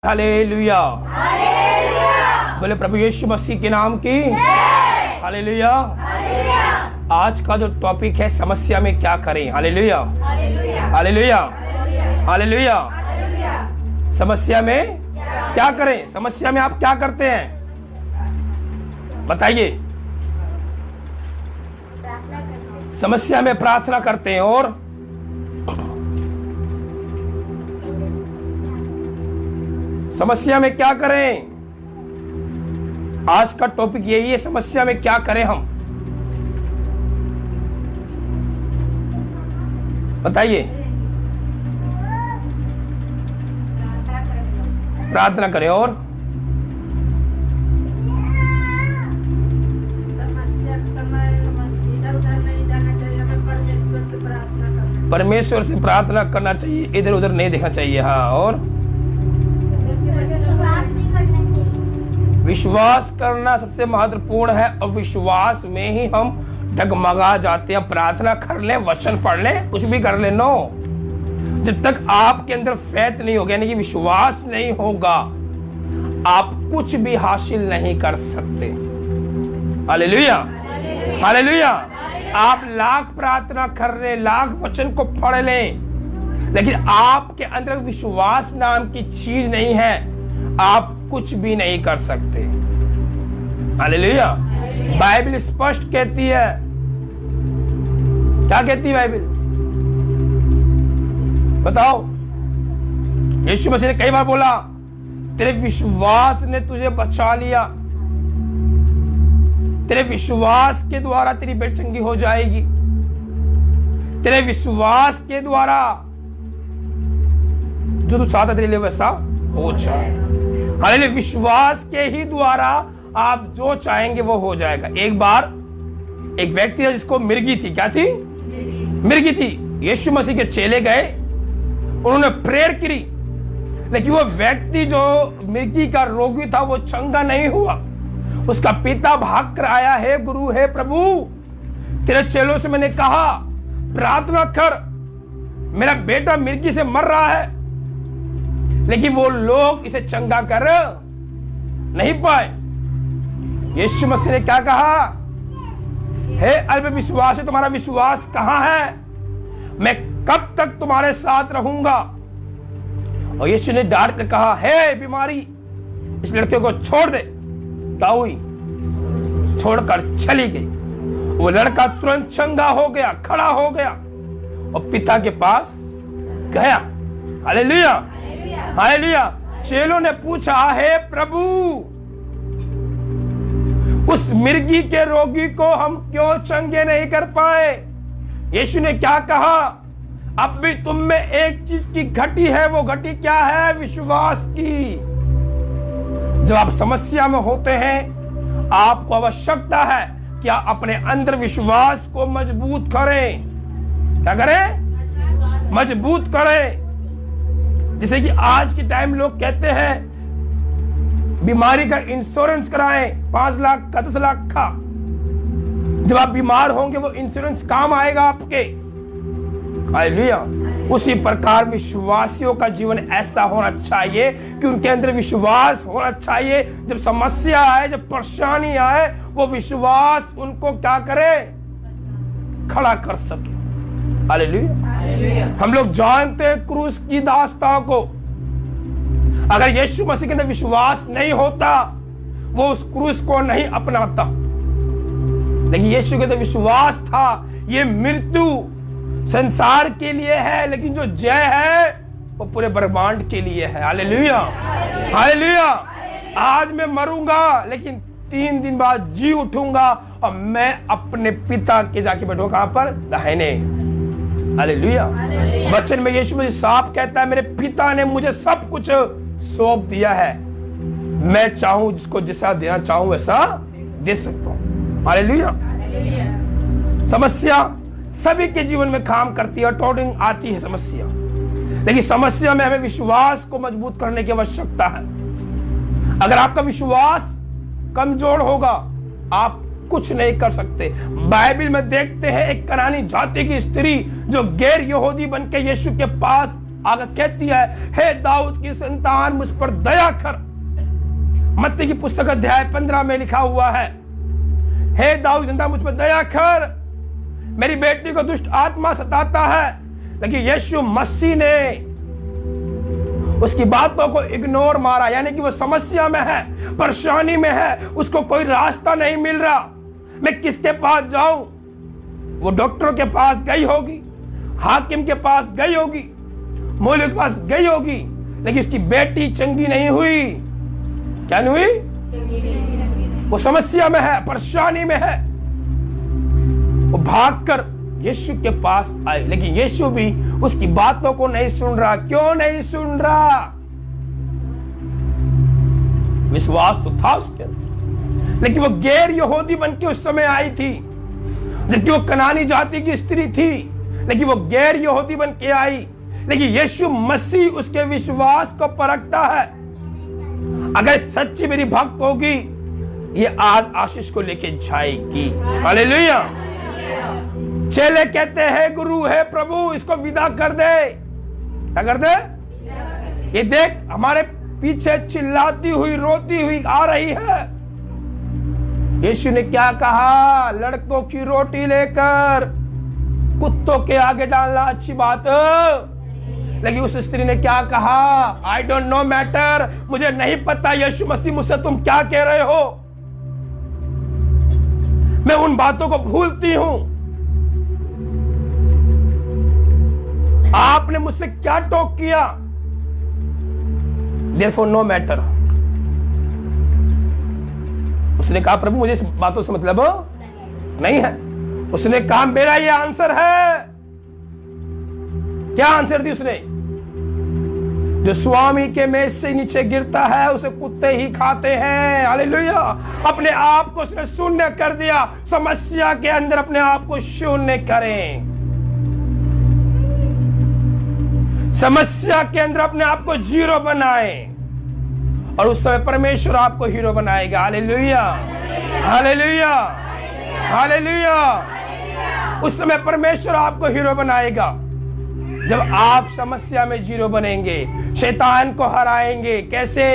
Hallelujah. बोले प्रभु यीशु मसीह के नाम की हालेलुया। आज का जो टॉपिक है समस्या में क्या करें। Hallelujah hallelujah hallelujah. समस्या में क्या करें। समस्या में आप क्या करते हैं बताइए। समस्या में प्रार्थना करते हैं और समस्या में क्या करें। आज का टॉपिक यही है, समस्या में क्या करें हम बताइए। प्रार्थना करें और परमेश्वर से प्रार्थना करना चाहिए, इधर उधर नहीं देखना चाहिए। हाँ, और विश्वास करना सबसे महत्वपूर्ण है और विश्वास में ही हम डगमगा जाते हैं। प्रार्थना कर लें, वचन पढ़ लें, कुछ भी कर लें, नो, जब तक आपके अंदर फेथ नहीं होगा, यानी कि विश्वास नहीं होगा, आप कुछ भी हासिल नहीं कर सकते। Hallelujah hallelujah. आप लाख प्रार्थना कर रहे, लाख वचन को पढ़ लें, लेकिन आपके अंदर विश्वास नाम की चीज नहीं है, आप कुछ भी नहीं कर सकते। हालेलुया। बाइबल स्पष्ट कहती है, क्या कहती है बाइबल बताओ। यीशु मसीह ने कई बार बोला, तेरे विश्वास ने तुझे बचा लिया, तेरे विश्वास के द्वारा तेरी बेटी चंगी हो जाएगी, तेरे विश्वास के द्वारा जो तू चाहता तेरे लिए वैसा हो जाए। हालेलुया। विश्वास के ही द्वारा आप जो चाहेंगे वो हो जाएगा। एक बार एक व्यक्ति है जिसको मिर्गी थी। क्या थी? मिर्गी थी। यीशु मसीह के चेले गए, उन्होंने प्रेयर की, लेकिन वो व्यक्ति जो मिर्गी का रोगी था वो चंगा नहीं हुआ। उसका पिता भाग कर आया, है गुरु, है प्रभु, तेरे चेलों से मैंने कहा प्रार्थना कर, मेरा बेटा मिर्गी से मर रहा है, लेकिन वो लोग इसे चंगा कर नहीं पाए। यीशु मसीह ने क्या कहा? हे अल्प विश्वास, तुम्हारा विश्वास कहां है? मैं कब तक तुम्हारे साथ रहूंगा? और यीशु ने डांट कर कहा, हे बीमारी, इस लड़के को छोड़ दे। क्या हुई? छोड़कर चली गई। वो लड़का तुरंत चंगा हो गया, खड़ा हो गया और पिता के पास गया। Hallelujah hallelujah. चेलों ने पूछा, हे प्रभु, उस मिर्गी के रोगी को हम क्यों चंगे नहीं कर पाए? यीशु ने क्या कहा? अब भी तुम में एक चीज की घटी है, वो घटी क्या है? विश्वास की। जब आप समस्या में होते हैं, आपको आवश्यकता है कि आप अपने अंदर विश्वास को मजबूत करें। क्या करें? मजबूत करें। जैसे कि आज के टाइम लोग कहते हैं बीमारी का इंश्योरेंस कराएं, 5 लाख का, 10 लाख का। जब आप बीमार होंगे वो इंश्योरेंस काम आएगा आपके। हालेलुया। उसी प्रकार विश्वासियों का जीवन ऐसा होना चाहिए कि उनके अंदर विश्वास होना चाहिए। जब समस्या आए, जब परेशानी आए, वो विश्वास उनको क्या करे? खड़ा कर सके। हालेलुया। हम लोग जानते हैं क्रूस की दास्तां को। अगर यीशु मसीह के अंदर विश्वास नहीं होता, वो उस क्रूस को नहीं अपनाता, लेकिन यीशु के अंदर विश्वास था। ये मृत्यु संसार के लिए है, लेकिन जो जय है वो पूरे ब्रह्मांड के लिए है। Hallelujah hallelujah. आज मैं मरूंगा, लेकिन 3 दिन बाद जी उठूंगा और मैं अपने पिता के जाके बैठूंगा। कहां पर? दाहिने। हालेलुया। वचन में यीशु मसीह साफ कहता है, मेरे पिता ने मुझे सब कुछ सौंप दिया है, मैं चाहूं जिसको जैसा देना चाहूं वैसा दे सकता हूं। हालेलुया। समस्या सभी के जीवन में काम करती है, टोटिंग आती है समस्या, लेकिन समस्या में हमें विश्वास को मजबूत करने की आवश्यकता है। अगर आपका विश्वास कमजोर होगा, आप कुछ नहीं कर सकते। बाइबल में देखते हैं एक कनानी जाति की स्त्री जो गैर यहूदी बनकर यीशु के पास आगे कहती है, हे दाऊद की संतान मुझ पर दया कर। मत्ती की पुस्तक अध्याय 15 में लिखा हुआ है, हे दाऊद की संतान मुझ पर दया कर, मेरी बेटी को दुष्ट आत्मा सताता है। लेकिन यीशु मसीह ने उसकी बातों को इग्नोर मारा, यानी कि वो समस्या में है, परेशानी में है, उसको कोई रास्ता नहीं मिल रहा, मैं किसके पास जाऊं? वो डॉक्टरों के पास गई होगी, हाकिम के पास गई होगी, मौलवी के पास गई होगी, लेकिन उसकी बेटी चंगी नहीं हुई। क्या नहीं हुई? वो समस्या में है, परेशानी में है। वो भागकर यीशु के पास आए, लेकिन यीशु भी उसकी बातों को नहीं सुन रहा। क्यों नहीं सुन रहा? विश्वास तो था उसके अंदर, लेकिन वो गैर यहूदी बन के उस समय आई थी, जबकि वो कनानी जाति की स्त्री थी, लेकिन वो गैर यहूदी बन के आई। लेकिन यीशु मसीह उसके विश्वास को परखता है। अगर सच्ची मेरी भक्त होगी, ये आज आशीष को लेके जाएगी। हालेलुया। चेले कहते हैं, गुरु है प्रभु, इसको विदा कर दे। क्या कर दे? ये देख हमारे पीछे चिल्लाती हुई रोती हुई आ रही है। यीशु ने क्या कहा? लड़कों की रोटी लेकर कुत्तों के आगे डालना अच्छी बात। लेकिन उस स्त्री ने क्या कहा? आई डोंट नो मैटर, मुझे नहीं पता यीशु मसीह मुझसे तुम क्या कह रहे हो, मैं उन बातों को भूलती हूं। आपने मुझसे क्या टॉक किया? Therefore no matter। उसने कहा, प्रभु मुझे इस बातों से मतलब नहीं है। उसने कहा, मेरा ये आंसर है। क्या आंसर दी उसने? जो स्वामी के मेज से नीचे गिरता है उसे कुत्ते ही खाते हैं। हालेलुया। अपने आप को उसने शून्य कर दिया। समस्या के अंदर अपने आप को शून्य करें। समस्या के अंदर अपने आप को जीरो बनाएं, और उस समय परमेश्वर आपको हीरो बनाएगा। Hallelujah, hallelujah, hallelujah. उस समय परमेश्वर आपको हीरो बनाएगा जब आप समस्या में जीरो बनेंगे, शैतान को हराएंगे। कैसे?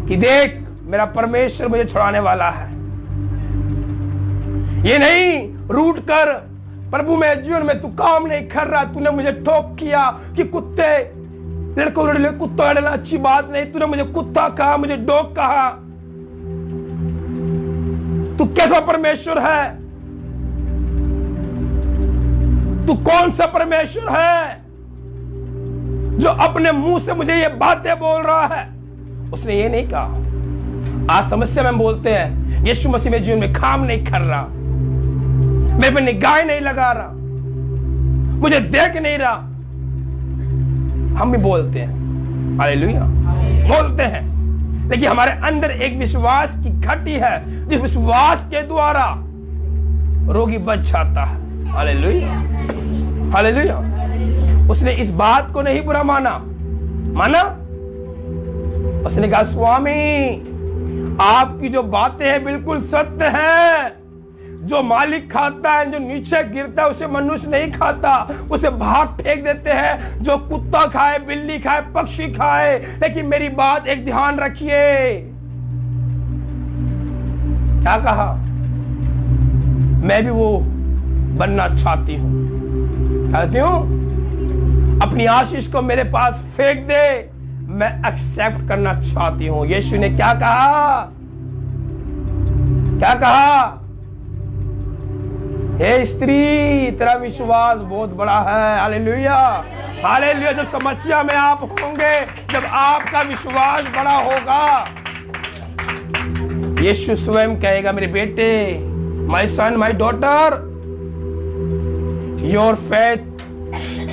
कि देख मेरा परमेश्वर मुझे छुड़ाने वाला है। ये नहीं रूठ कर, प्रभु मैं जीवन में तू काम नहीं कर रहा, तूने मुझे ठोक किया कि कुत्ते लड़कों कुत्ता डालना अच्छी बात नहीं, तूने मुझे कुत्ता कहा, मुझे डॉग कहा। तू कैसा परमेश्वर है? तू कौन सा परमेश्वर है जो अपने मुंह से मुझे ये बातें बोल रहा है? उसने ये नहीं कहा। आज समस्या में बोलते हैं, यीशु मसीह मेरे जीवन में काम नहीं कर रहा, मेरे पे निगाह नहीं लगा रहा, मुझे देख नहीं रहा। हम भी बोलते हैं, हालेलुया, बोलते हैं, लेकिन हमारे अंदर एक विश्वास की घटी है, जिस विश्वास के द्वारा रोगी बच जाता है। Hallelujah, hallelujah. उसने इस बात को नहीं बुरा माना। उसने कहा, स्वामी आपकी जो बातें हैं बिल्कुल सत्य हैं। जो मालिक खाता है, जो नीचे गिरता है, उसे मनुष्य नहीं खाता, उसे बाहर फेंक देते हैं। जो कुत्ता खाए, बिल्ली खाए, पक्षी खाए, लेकिन मेरी बात एक ध्यान रखिए। क्या कहा? मैं भी वो बनना चाहती हूं। चाहती हूं अपनी आशीष को मेरे पास फेंक दे, मैं एक्सेप्ट करना चाहती हूं। यीशु ने क्या कहा? क्या कहा? हे स्त्री, तेरा विश्वास बहुत बड़ा है। Hallelujah, hallelujah. जब समस्या में आप होंगे, जब आपका विश्वास बड़ा होगा, यीशु स्वयं कहेगा, मेरे बेटे, my son, my daughter, your faith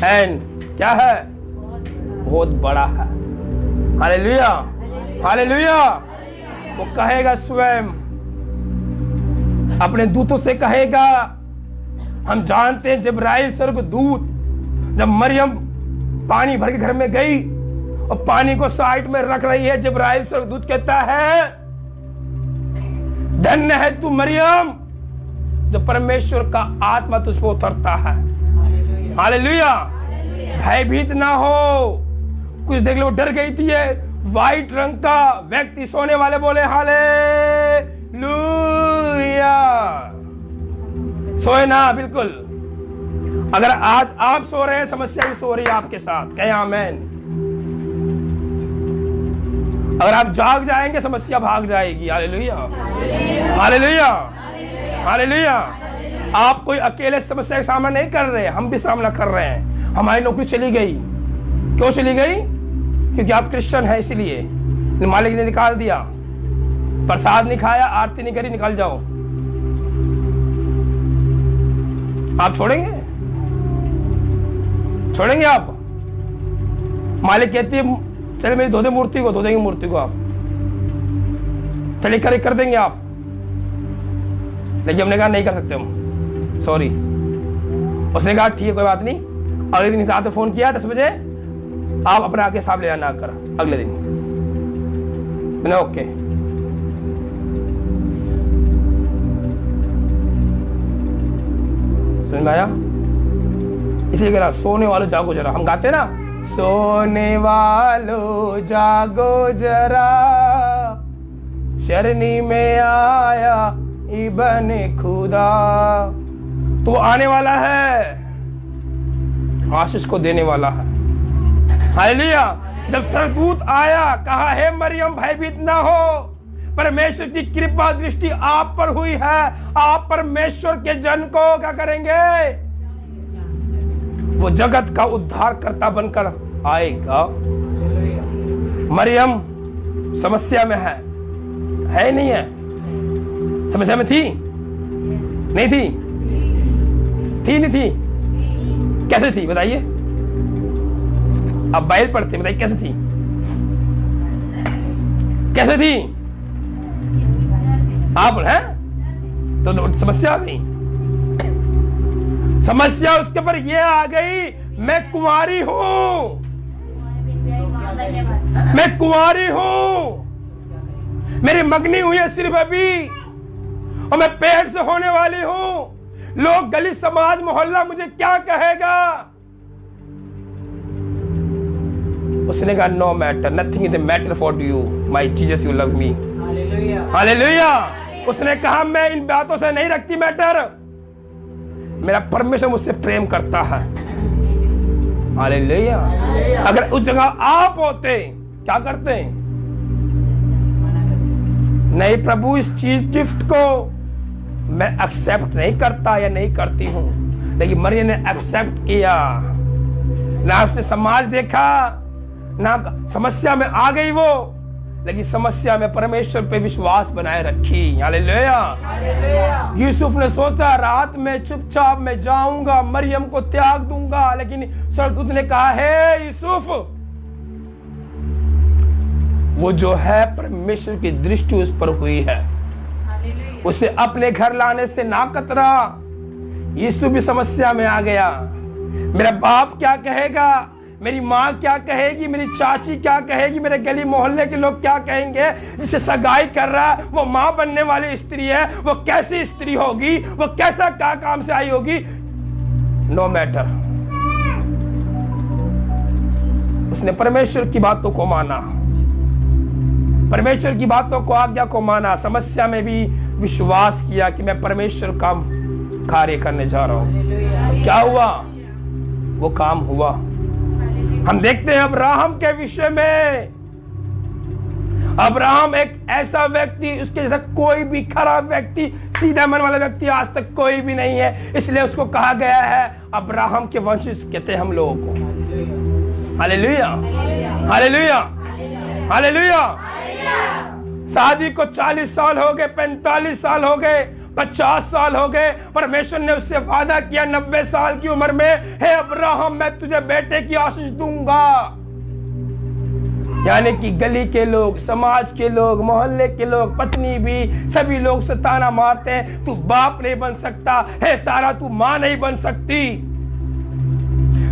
and क्या है? बहुत बड़ा है। Hallelujah, hallelujah. वो कहेगा स्वयं, अपने दूतों से कहेगा। हम जानते हैं जिब्राइल स्वर्गदूत जब मरियम पानी भर के घर में गई और पानी को साइड में रख रही है, जिब्राइल स्वर्गदूत कहता है, धन्य है तू मरियम, जो परमेश्वर का आत्मा तुझ पर उतरता है। हालेलुया, भयभीत ना हो। कुछ देख लो, डर गई थी। ये व्हाइट रंग का व्यक्ति सोने वाले बोले हालेलुया। सोए ना, बिल्कुल। अगर आज आप सो रहे हैं, समस्या भी सो रही है आपके साथ। कहें आमेन। अगर आप जाग जाएंगे, समस्या भाग जाएगी। Hallelujah, hallelujah, hallelujah. आप कोई अकेले समस्या का सामना नहीं कर रहे, हम भी सामना कर रहे हैं। हमारी नौकरी चली गई। क्यों चली गई? क्योंकि आप क्रिश्चियन हैं, इसलिए मालिक ने निकाल दिया। प्रसाद नहीं खाया, आरती नहीं करी, निकल जाओ। आप छोड़ेंगे? छोड़ेंगे आप? मालिक कहती है चले मेरी धो दे मूर्ति को, धो देंगे मूर्ति को। आप चलिए कर देंगे आप। लेकिन हमने कहा नहीं कर सकते हम, सॉरी। उसने कहा ठीक है, कोई बात नहीं। अगले दिन रात में फोन किया 10 बजे, आप अपने आके हिसाब ले जाना कर। अगले दिन मैंने ओके। समझ में आया? इसलिए कह रहा सोने वालों जागो जरा। हम गाते ना, सोने वालों जागो जरा, चरनी में आया इब्ने खुदा। तो वो आने वाला है, आशीष को देने वाला है। हालेलुया। जब सरदूत आया, कहा हे मरियम भयभीत ना हो, परमेश्वर की कृपा दृष्टि आप पर हुई है। आप परमेश्वर के जन को क्या करेंगे? वो जगत का उद्धारकर्ता बनकर आएगा। मरियम समस्या में है नहीं है? समस्या में थी? नहीं थी? थी नहीं थी? कैसे थी बताइए? अब बाइबल पढ़ते, बताइए कैसे थी? कैसे थी? आप हैं तो समस्या आ गई। समस्या उसके ऊपर ये आ गई, मैं कुंवारी हूं, मैं कुंवारी हूं, मेरी मगनी हुई है सिर्फ अभी, और मैं पेट से होने वाली हूं। लोग, गली, समाज, मोहल्ला मुझे क्या कहेगा? उसने कहा no matter, nothing is the matter for you my Jesus, you love me. Hallelujah. उसने कहा मैं इन बातों से नहीं रखती मैटर, मेरा परमेश्वर मुझसे प्रेम करता है। हालेलुया। अगर उस जगह आप होते क्या करते? नहीं प्रभु, इस चीज गिफ्ट को मैं एक्सेप्ट नहीं करता या नहीं करती हूं। लेकिन मरियम ने एक्सेप्ट किया। ना उसने समाज देखा, ना समस्या में आ गई वो, लेकिन समस्या में परमेश्वर पे विश्वास बनाए रखी। हालेलुया। यूसुफ ने सोचा रात में चुपचाप मैं जाऊंगा, मरियम को त्याग दूंगा, लेकिन स्वर्गदूत ने कहा है यूसुफ, वो जो है परमेश्वर की दृष्टि उस पर हुई है, उसे अपने घर लाने से ना कतरा। यीशु भी समस्या में आ गया। मेरा बाप क्या कहेगा, मेरी माँ क्या कहेगी, मेरी चाची क्या कहेगी, मेरे गली मोहल्ले के लोग क्या कहेंगे? जिसे सगाई कर रहा है वो माँ बनने वाली स्त्री है, वो कैसी स्त्री होगी, वो कैसा क्या काम से आई होगी? No matter. उसने परमेश्वर की बातों को माना, परमेश्वर की बातों को, आज्ञा को माना। समस्या में भी विश्वास किया कि मैं परमेश्वर का कार्य करने जा रहा हूं। क्या हुआ? वो काम हुआ। हम देखते हैं अब्राहम के विषय में। अब्राहम एक ऐसा व्यक्ति, उसके जैसा कोई भी खराब व्यक्ति, सीधा मन वाला व्यक्ति आज तक कोई भी नहीं है। इसलिए उसको कहा गया है अब्राहम के वंशज कहते हैं हम लोगों को। Hallelujah, hallelujah, hallelujah. शादी को 40 साल हो गए, 45 साल हो गए, 50 साल हो गए। परमेश्वर ने उससे वादा किया 90 साल की उम्र में, हे अब्राहम मैं तुझे बेटे की आशीष दूंगा। यानी कि गली के लोग, समाज के लोग, मोहल्ले के लोग, पत्नी भी, सभी लोग से ताना मारते हैं, तू बाप नहीं बन सकता, हे सारा तू मां नहीं बन सकती।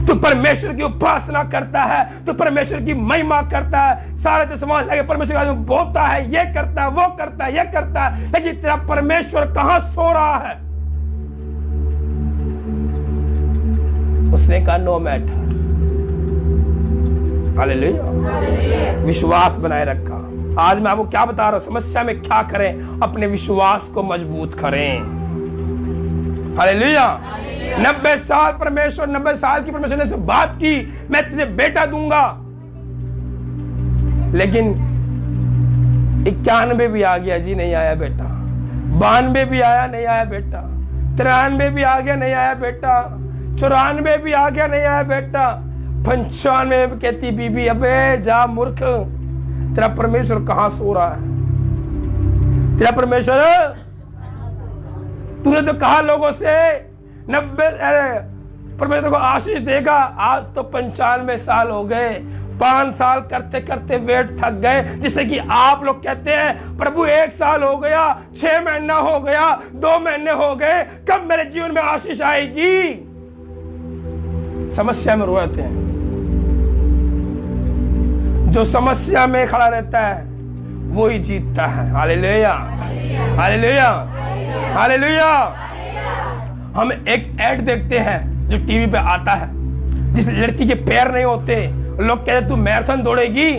तू परमेश्वर की उपासना करता है, तू परमेश्वर की महिमा करता है, सारे तो समाज लगे परमेश्वर का बोलता है, ये करता है, वो करता है, ये करता है, लेकिन तेरा परमेश्वर कहां सो रहा है? उसने कहा नो मैटर, हालेलुया। विश्वास बनाए रखा। आज मैं आपको क्या बता रहा हूं, समस्या में क्या करें, अपने विश्वास को मजबूत करें। हालेलुया। 90 साल परमेश्वर, 90 साल की परमेश्वर ने से बात की, मैं तुझे बेटा दूंगा, लेकिन 91 भी आ गया जी, नहीं आया बेटा। 92 भी आया, नहीं आया बेटा। 93 भी आ गया, नहीं आया बेटा। 94 भी आ गया, नहीं आया बेटा। 95 में कहती बीबी, अबे जा मूर्ख, तेरा परमेश्वर कहां सो रहा है? तेरा परमेश्वर, तूने तो कहा लोगों से 90 परमेश्वर को आशीष देगा। आज तो 95 साल हो गए, 5 साल करते करते वेट थक गए। जिससे कि आप लोग कहते हैं प्रभु 1 साल हो गया, 6 महीना हो गया, 2 महीने हो गए, कब मेरे जीवन में आशीष आएगी? समस्या में रोते हैं। जो समस्या में खड़ा रहता है वो ही जीतता है। Hallelujah, hallelujah, hallelujah. हम एक ऐड देखते हैं जो टीवी पे आता है, जिस लड़की के पैर नहीं होते, लोग कहते तू मैराथन दौड़ेगी।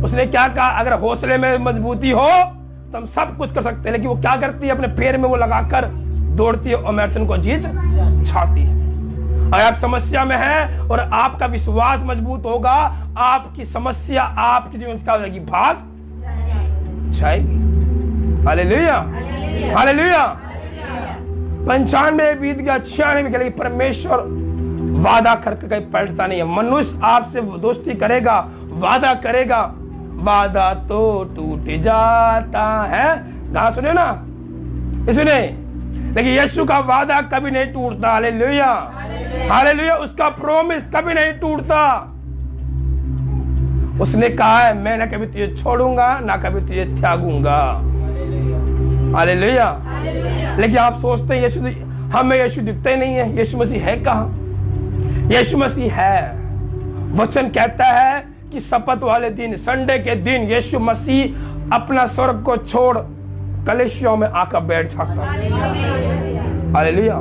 उसने क्या कहा, अगर हौसले में मजबूती हो तो हम सब कुछ कर सकते हैं। लेकिन वो क्या करती है, अपने पैर में वो लगाकर दौड़ती है और मैराथन को जीत छाती है। अगर आप समस्या में हैं और आपका विश्वास मजबूत होगा, आपकी समस्या आपके जीवन से क्या हो जाएगी, भाग जाएगी। Hallelujah, hallelujah. 95 बीत गया, 96 के लिए परमेश्वर वादा करके कहीं पलटता नहीं है। मनुष्य आपसे दोस्ती करेगा, वादा करेगा, वादा तो टूट जाता है। कहा सुने ना, सुने, लेकिन यीशु का वादा कभी नहीं टूटता। Hallelujah, hallelujah. उसका प्रॉमिस कभी नहीं टूटता। उसने कहा है, मैं ना कभी तुझे छोड़ूंगा, ना कभी तुझे त्यागूंगा। हालेलुया। लेकिन आप सोचते हैं यीशु, हमें यीशु दिखता ही नहीं है। यीशु मसीह है कहां? यीशु मसीह है। वचन कहता है कि शपथ वाले दिन, संडे के दिन, यीशु मसीह अपना स्वर्ग को छोड़ कलीसियाओं में आकर बैठ जाता है। हालेलुया।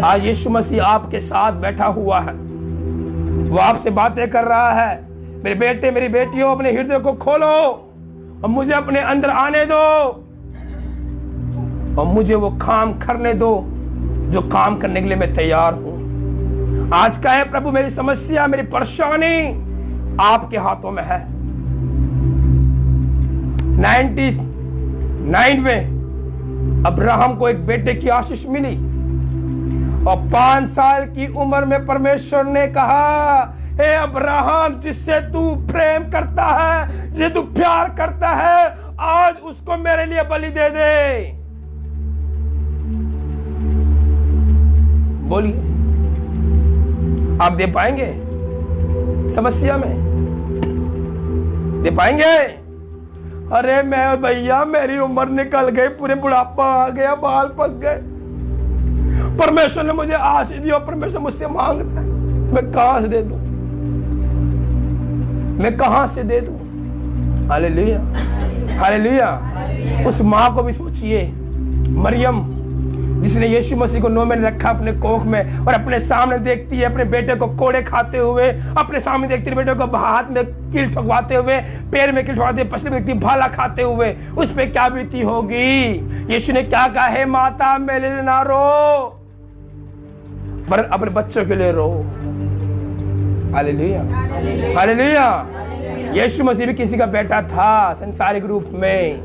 आज यीशु मसीह आपके साथ बैठा हुआ है, वो आपसे बातें कर रहा है। मेरे बेटे, मेरी बेटियों, अपने हृदय को खोलो और मुझे अपने अंदर आने दो और मुझे वो काम करने दो जो काम करने के लिए मैं तैयार हूं। आज का है, प्रभु मेरी समस्या, मेरी परेशानी आपके हाथों में है। 99 में अब्राहम को एक बेटे की आशीष मिली और 5 साल की उम्र में परमेश्वर ने कहा, हे अब्राहम, जिससे तू प्रेम करता है, जिसे तू प्यार करता है, आज उसको मेरे लिए बलि दे दे। बोलिए, आप दे पाएंगे? समस्या में दे पाएंगे? अरे मैं भैया, मेरी उम्र निकल गई, पूरे बुढ़ापा आ गया, बाल पक गए, परमेश्वर ने मुझे आशीष दी और परमेश्वर मुझसे मांग रहा है, मैं कहां से दे दूं? मैं कहां से दे दूं? Hallelujah, hallelujah. उस मां को भी सोचिए, मरियम, जिसने यीशु मसीह को 9 महीने रखा अपने कोख में और अपने सामने देखती है अपने बेटे को कोड़े खाते हुए, अपने सामने देखती है बेटे को हाथ में कील ठोकवाते हुए, पैर में कील ठोकवाते हुए, पसली में देखती भाला खाते हुए, उस पे क्या बीती होगी? यीशु ने क्या कहा, है माता मेरे लिए ना रो, पर अपने बच्चों के लिए रो। Hallelujah, hallelujah. यीशु मसीह भी किसी का बेटा था संसारिक रूप में।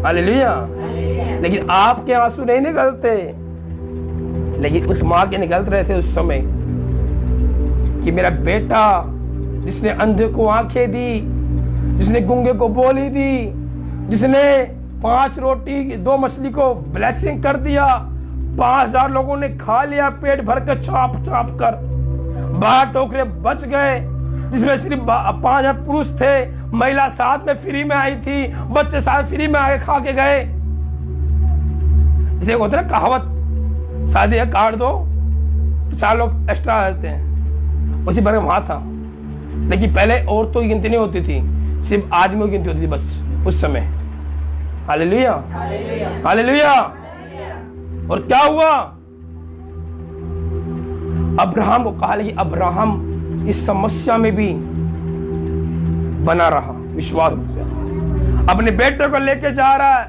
हालेलुया। लेकिन आपके आंसू नहीं निकलते, लेकिन उस मां के निकल रहे थे उस समय कि मेरा बेटा, जिसने अंधे को आंखें दी, जिसने गूंगे को बोली दी, जिसने 5 रोटी 2 मछली को ब्लेसिंग कर दिया, 5000 लोगों ने खा लिया पेट भर के चाप चाप कर, 12 टोकरे बच गए, जिसमें सिर्फ 5000 पुरुष थे, महिला साथ में फ्री में आई थी, बच्चे साथ फ्री में आके खा के गए। जैसे होता है कहावत, शादी है काट दो तो 4 लोग एक्स्ट्रा आते हैं, उसी पर वहां था। लेकिन पहले औरतों की गिनती नहीं होती थी, सिर्फ आदमियों की गिनती होती थी बस उस समय। Hallelujah, hallelujah. और क्या हुआ? अब्राहम को कहा, लेकिन अब्राहम इस समस्या में भी बना रहा, विश्वास उठ गया। अपने बेटे को लेके जा रहा है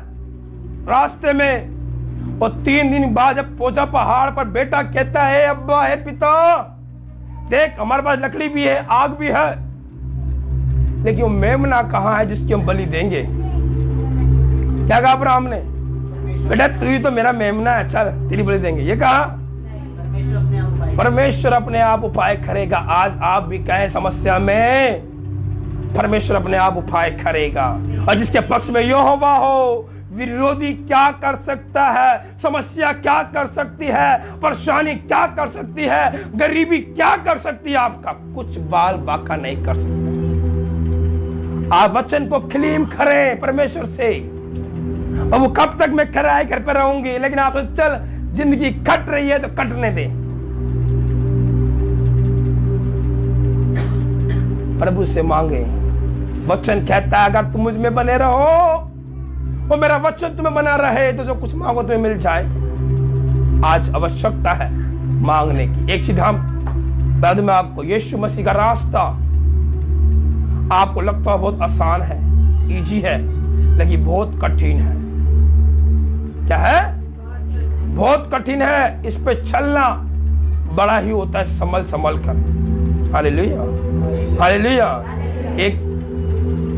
रास्ते में, और 3 दिन बाद जब पहुंचा पहाड़ पर, बेटा कहता है अब्बा, है पिता, देख हमारे पास लकड़ी भी है, आग भी है, लेकिन वो मेमना कहाँ है जिसकी हम बलि देंगे? क्या कहा अब्राहम ने? बेटा तू ही तो मेरा मेमना है, चल तेरी बलि देंगे। ये कहा परमेश्वर अपने आप उपाय करेगा। आज आप भी कहें समस्या में, परमेश्वर अपने आप उपाय करेगा। और जिसके पक्ष में यहोवा हो, विरोधी क्या कर सकता है? समस्या क्या कर सकती है? परेशानी क्या कर सकती है? गरीबी क्या कर सकती है? आपका कुछ बाल बाका नहीं कर सकता। आप वचन को क्लेम करें परमेश्वर से। और वो कब तक मैं किराए घर पे रहूंगी? लेकिन आप चल, जिंदगी कट रही है तो कटने दे। प्रभु से मांगे। वचन कहता है अगर तुम मुझ में बने रहो और मेरा वचन तुम्हें बना रहे तो जो कुछ मांगो तुम्हें मिल जाए। आज आवश्यकता है मांगने की। एक सीधा बाद में आपको यीशु मसीह का रास्ता आपको लगता है बहुत आसान है, इजी है, लेकिन बहुत कठिन है। क्या है? बहुत कठिन है। इस पे चलना बड़ा ही होता है, संभल संभल कर। Hallelujah, hallelujah. एक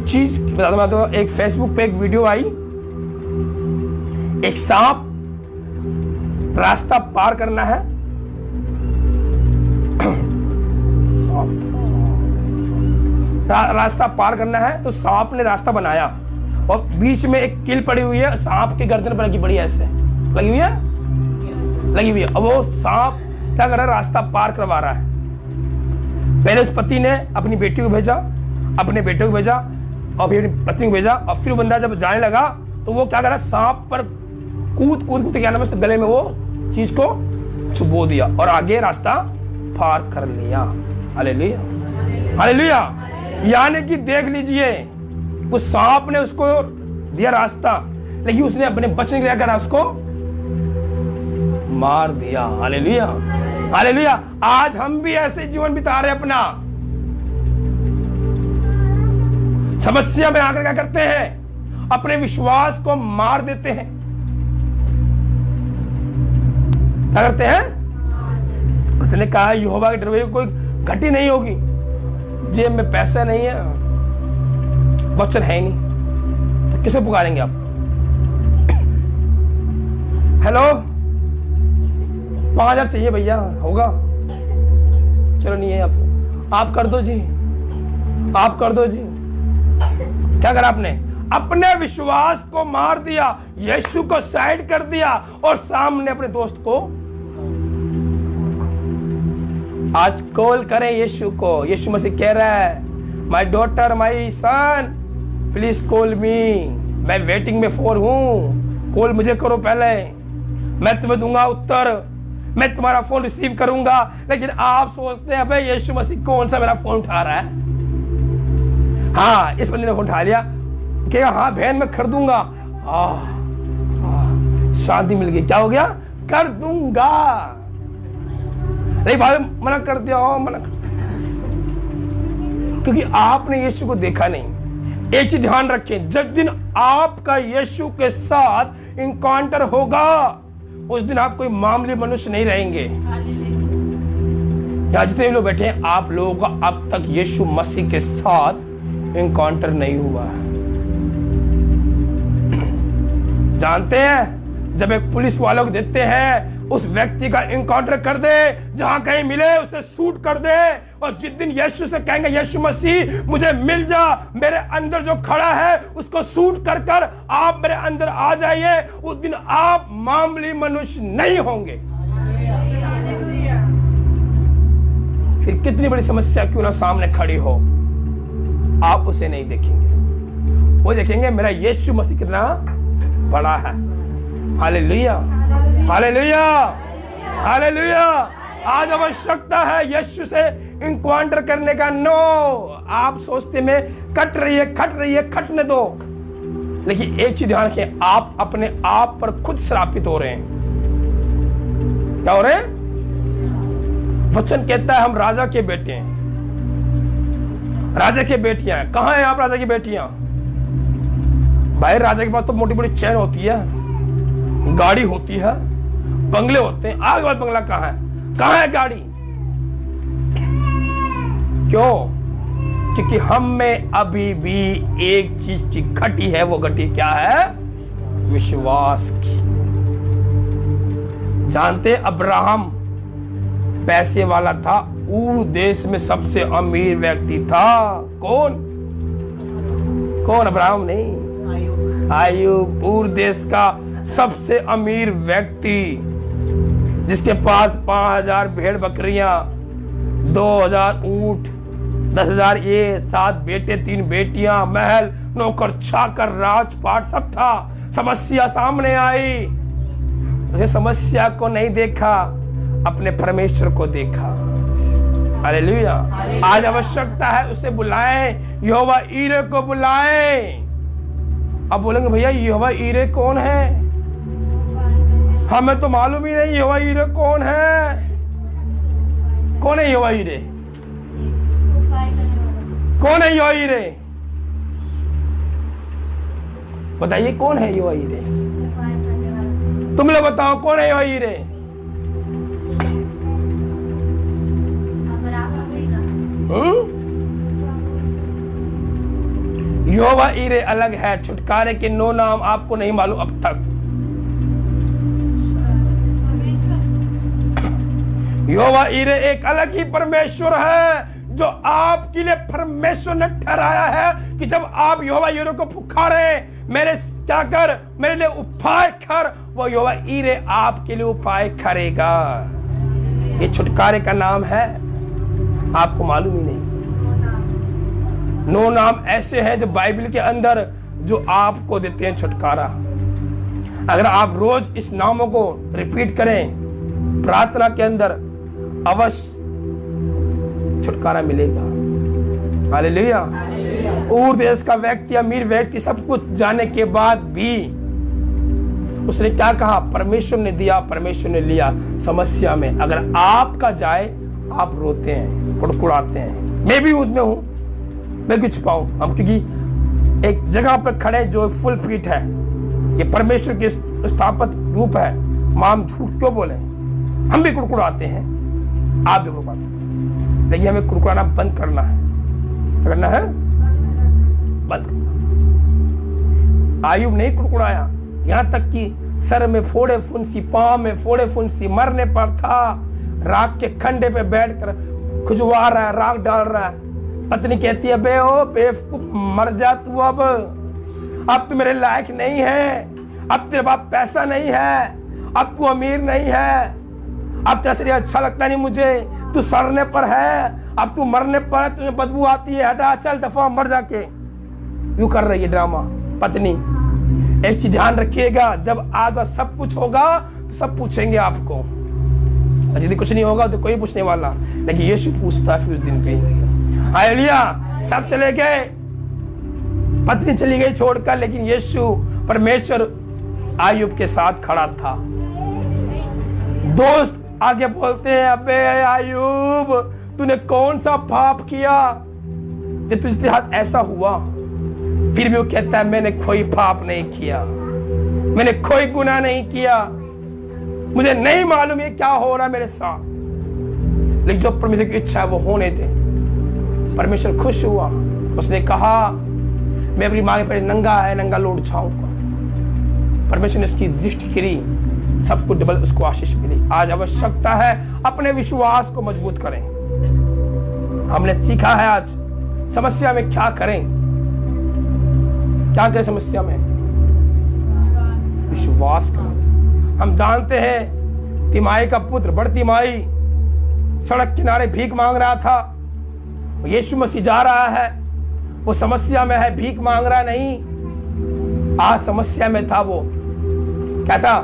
चीज बताता मैं तो, एक फेसबुक पे एक वीडियो आई, एक सांप रास्ता पार करना है, रास्ता पार करना है, तो सांप ने रास्ता बनाया और बीच में एक कील पड़ी हुई है, सांप की गर्दन पर लगी पड़ी है, ऐसे लगी हुई है, लगी हुई है। अब वो सांप क्या कर रहा है? रास्ता पार करवा रहा है। पहले उस पति ने अपनी बेटी को भेजा, अपने बेटे को भेजा और फिर अपनी पत्नी को भेजा, और फिर बंदा जब जाने लगा तो वो क्या कर रहा है? सांप पर कूद कूद कूद क्या नाम है, गले में वो चीज को चुबो दिया और आगे रास्ता पार कर लिया। Hallelujah, hallelujah. यानी कि देख लीजिए, उस सांप ने उसको दिया रास्ता, लेकिन उसने अपने बचने के लिए क्या करा? उसको मार दिया। Hallelujah, hallelujah. आज हम भी ऐसे जीवन बिता रहे अपना। समस्या में आकर क्या करते हैं? अपने विश्वास को मार देते हैं। क्या करते हैं? उसने कहा यहोवा के डर कोई घटी नहीं होगी। जेब में पैसा नहीं है, वचन है नहीं, तो किसे पुकारेंगे आप? हेलो, 5000 चाहिए भैया, होगा? चलो नहीं है, आप कर दो जी, आप कर दो जी। क्या करा आपने? अपने विश्वास को मार दिया, यीशु को साइड कर दिया और सामने अपने दोस्त को। आज कॉल करें यीशु को। यीशु मसीह कह रहा है, my daughter, my son, please call मी, मैं वेटिंग में फॉर हूं। कॉल मुझे करो पहले, मैं तुम्हें दूंगा उत्तर, मैं तुम्हारा फोन रिसीव करूंगा। लेकिन आप सोचते हैं भाई यीशु मसीह कौन सा मेरा फोन उठा रहा है? हाँ, इस बंदे ने फोन उठा लिया, कहेगा हाँ बहन मैं कर दूंगा। शांति मिल गई। क्या हो गया? कर दूंगा। नहीं भाई मना कर दिया, मना कर, क्योंकि आपने यीशु को देखा नहीं। एक चीज ध्यान रखें, जिस दिन आपका यीशु के साथ इनकाउंटर होगा उस दिन आप कोई मामूली मनुष्य नहीं रहेंगे। यहां जितने लोग बैठे हैं, आप लोगों का अब तक यीशु मसीह के साथ इनकाउंटर नहीं हुआ है। जानते हैं, जब एक पुलिस वालों को देते हैं, उस व्यक्ति का इनकाउंटर कर दे, जहां कहीं मिले उसे शूट कर दे, और जिस दिन यीशु से कहेंगे यीशु मसीह मुझे मिल जा, मेरे अंदर जो खड़ा है उसको शूट कर कर आप मेरे अंदर आ जाइए, उस दिन आप मामूली मनुष्य नहीं होंगे। फिर कितनी बड़ी समस्या क्यों ना सामने खड़ी हो, आप उसे नहीं देखेंगे, वो देखेंगे मेरा यीशु मसीह कितना बड़ा है। Hallelujah, hallelujah, hallelujah. आज आवश्यकता है यीशु से इनकाउंटर करने का। नो, आप सोचते में कट रही है, खट रही है, खटने दो। लेकिन एक चीज ध्यान रखें, आप अपने आप पर खुद श्रापित हो रहे हैं। क्या हो रहे हैं? वचन कहता है हम राजा के बेटे हैं, राजा की बेटियां हैं। कहां है आप राजा की बेटियां? भाई राजा के पास तो मोटी मोटी चैन होती है, गाड़ी होती है, बंगले होते हैं। आगे बाद बंगला कहां है? कहां है गाड़ी? क्यों? क्योंकि हम में अभी भी एक चीज की घटी है। वो घटी क्या है? विश्वास की। जानते अब्राहम पैसे वाला था, ऊर देश में सबसे अमीर व्यक्ति था। कौन? अब्राहम नहीं, आयुब, ऊर देश का सबसे अमीर व्यक्ति, जिसके पास 5000 भेड़ बकरियां, 2000 ऊंट, 10,000 ये, 7 बेटे 3 बेटियां, महल, नौकर चाकर, राजपाट सब था। समस्या सामने आई, उसे समस्या को नहीं देखा, अपने परमेश्वर को देखा। हालेलुया। आज आवश्यकता है उसे बुलाएं, यहोवा ईरे को बुलाएं। अब बोलेंगे भैया यहोवा ईरे कौन है? हमें तो मालूम ही नहीं यहोवा ईरे कौन है। कौन है यहोवा ईरे? कौन है यहोवा ईरे? बताइए कौन है यहोवा ईरे? तुम लोग बताओ कौन है यहोवा ईरे? यहोवा ईरे अलग है। छुटकारे के 9 नाम आपको नहीं मालूम अब तक। यहोवा ईरे एक अलग ही परमेश्वर है, जो आपके लिए परमेश्वर ने ठहराया है कि जब आप यहोवा ईरे को पुकारे, मेरे क्या कर, मेरे लिए उपाय कर, वो यहोवा ईरे आपके लिए उपाय करेगा। ये छुटकारे का नाम है, आपको मालूम ही नहीं। 9 नाम ऐसे हैं जो बाइबल के अंदर जो आपको देते हैं छुटकारा। अगर आप रोज इस नामों को रिपीट करें प्रार्थना के अंदर, अवश्य छुटकारा मिलेगा। हालेलुया। ऊर देश का व्यक्ति, अमीर व्यक्ति, सब कुछ जाने के बाद भी उसने क्या कहा? परमेश्वर ने दिया, परमेश्वर ने लिया। समस्या में अगर आपका जाए, आप रोते हैं, कुड़कुड़ाते हैं। मैं भी उसमें हूं, मैं क्यों छुपाऊं? हम क्योंकि एक जगह पर खड़े जो फुल फीट है, ये परमेश्वर के स्थापित रूप है। हम झूठ क्यों बोले? हम भी कुड़कुड़ाते हैं, आप भी कुड़कुड़ाते हैं, लेकिन हमें कुड़कुड़ाना बंद करना है। करना है बंद। आयुब नहीं कुड़कुड़ाया, यहां तक कि सर में फोड़े फुंसी, पांव में फोड़े फुंसी, मरने पर था, राख के खंडे पे बैठकर खुजवा रहा है, राख डाल रहा है। पत्नी कहती है बे ओ बेवकूफ, मर जा तू, अब तू मेरे लायक नहीं है, अब तेरे पास पैसा नहीं है, अब तू अमीर नहीं है, अब तेरा शरीर अच्छा लगता नहीं मुझे, तू सड़ने पर है, अब तू मरने पर है, तुझे बदबू आती है, हटा, चल दफा, मर जाके। यूं कर रही है ड्रामा पत्नी। एक चीज ध्यान रखिएगा, जब आज सब कुछ होगा तो सब पूछेंगे आपको, यदि कुछ नहीं होगा तो कोई पूछने वाला, लेकिन यीशु पूछता है फिर उस दिन पे। हालेलुया। सब चले गए, पत्नी चली गई छोड़कर, लेकिन यीशु परमेश्वर आयुब के साथ खड़ा था। दोस्त आगे बोलते हैं अबे आयुब, तूने कौन सा पाप किया कि तुझसे साथ ऐसा हुआ? फिर भी वो कहता है मैंने कोई पाप नहीं किया, मैंने कोई गुनाह नहीं किया, मुझे नहीं मालूम ये क्या हो रहा है मेरे साथ, लेकिन जो परमेश्वर की इच्छा है वो होने दे। परमेश्वर खुश हुआ, उसने कहा मैं अपनी मां के पैर नंगा है, नंगा लौट जाऊंगा। परमेश्वर ने उसकी दृष्टि करी, सब कुछ डबल उसको आशीष मिली। आज आवश्यकता है अपने विश्वास को मजबूत करें। हमने सीखा है आज समस्या में क्या करें, क्या करें समस्या में? विश्वास करें। हम जानते हैं तिमाई का पुत्र बड़ तिमाई सड़क किनारे भीख मांग रहा था, यीशु मसीह जा रहा है, वो समस्या में है, भीख मांग रहा नहीं, आज समस्या में था। वो क्या था?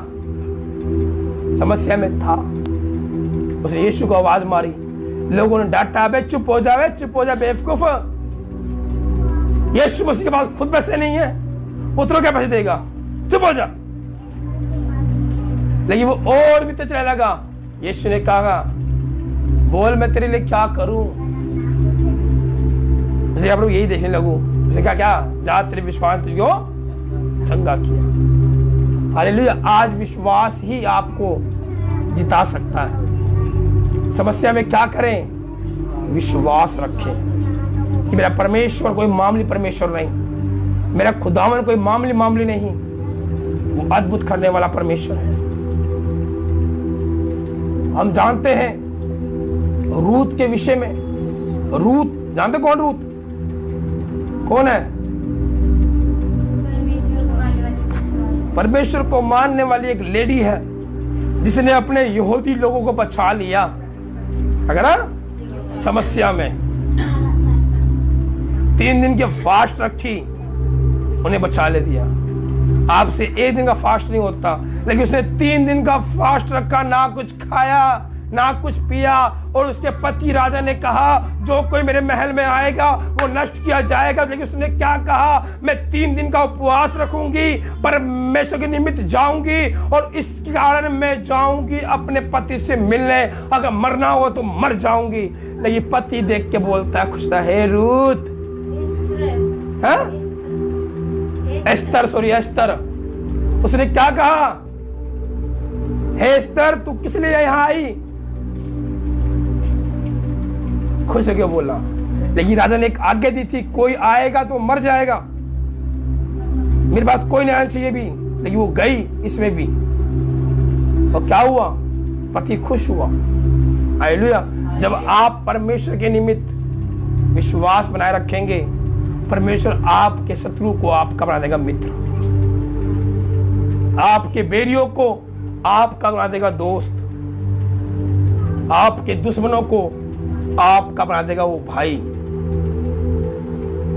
समस्या में था। उसने यीशु को आवाज मारी, लोगों ने डांटा, बे चुप हो जा, चुप हो जा बेवकूफ, यीशु मसीह के पास खुद पैसे नहीं है, उतरो क्या पैसे देगा, चुप हो जा। लेकिन वो और भी चलने लगा। यीशु ने कहा बोल मैं तेरे लिए क्या करूं? जैसे आप लोग यही देखने लगो, जैसे क्या जा तेरे विश्वास तुझको चंगा किया। हालेलुया। आज विश्वास ही आपको जिता सकता है। समस्या में क्या करें? विश्वास रखें कि मेरा परमेश्वर कोई मामूली परमेश्वर नहीं, मेरा खुदावन कोई मामूली नहीं, वो अद्भुत करने वाला परमेश्वर है। हम जानते हैं रूत के विषय में, रूत जानते कौन? रूत कौन है? परमेश्वर को मानने वाली एक लेडी है जिसने अपने यहूदी लोगों को बचा लिया। अगर समस्या में 3 दिन के फास्ट रखी, उन्हें बचा ले दिया। आपसे 1 दिन का फास्ट नहीं होता, लेकिन उसने 3 दिन का फास्ट रखा, ना कुछ खाया ना कुछ पिया। और उसके पति राजा ने कहा जो कोई मेरे महल में आएगा वो नष्ट किया जाएगा। लेकिन उसने क्या कहा? मैं 3 दिन का उपवास रखूंगी, परमेश्वर के निमित्त जाऊंगी और इस कारण मैं जाऊंगी अपने पति से मिलने। अगर मरना हो तो मर जाऊंगी। लेकिन पति देख के बोलता है, खुशता है, रूत एस्तर, उसने क्या कहा? हे एस्तर, तू किस लिए यहां आई? खुश होकर बोला। लेकिन राजा ने एक आज्ञा दी थी, कोई आएगा तो मर जाएगा, मेरे पास कोई नहीं आना चाहिए भी। लेकिन वो गई इसमें भी, और क्या हुआ? पति खुश हुआ। हालेलुया। जब आप परमेश्वर के निमित्त विश्वास बनाए रखेंगे, परमेश्वर आपके शत्रु को आपका बना देगा मित्र, आपके बैरियों को आपका बना देगा दोस्त, आपके दुश्मनों को आपका बना देगा वो भाई।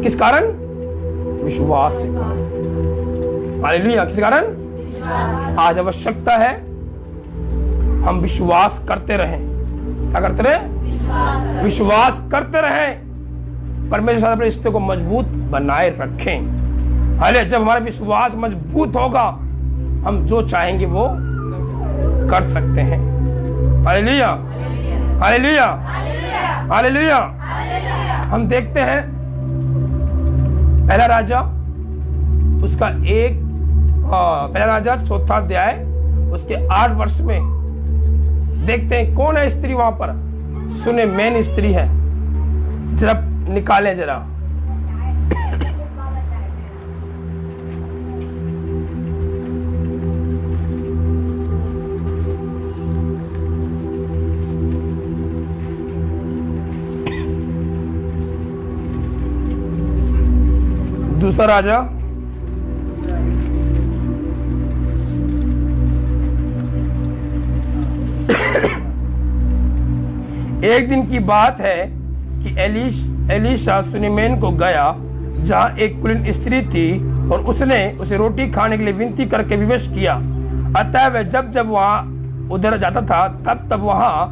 किस कारण? विश्वास के कारण। हालेलुया। किस कारण? आज आवश्यकता है हम विश्वास करते रहें। क्या करते रहे? विश्वास करते रहें। परमेश्वर अपने रिश्ते को मजबूत बनाए रखें। हालेलुया। जब हमारा विश्वास मजबूत होगा, हम जो चाहेंगे वो कर सकते हैं। Hallelujah, hallelujah, hallelujah. हम देखते हैं पहला राजा, उसका पहला राजा 4वां अध्याय, उसके 8 वर्ष में देखते हैं कौन है स्त्री वहां पर? सुनेमैन स्त्री है। जरा निकालें जरा। दूसरा राजा एक दिन की बात है कि एलीशा सुनेमैन को गया जहां एक कुलीन स्त्री थी और उसने उसे रोटी खाने के लिए विनती करके विवश किया। अतः वह जब वहां उधर जाता था तब वहां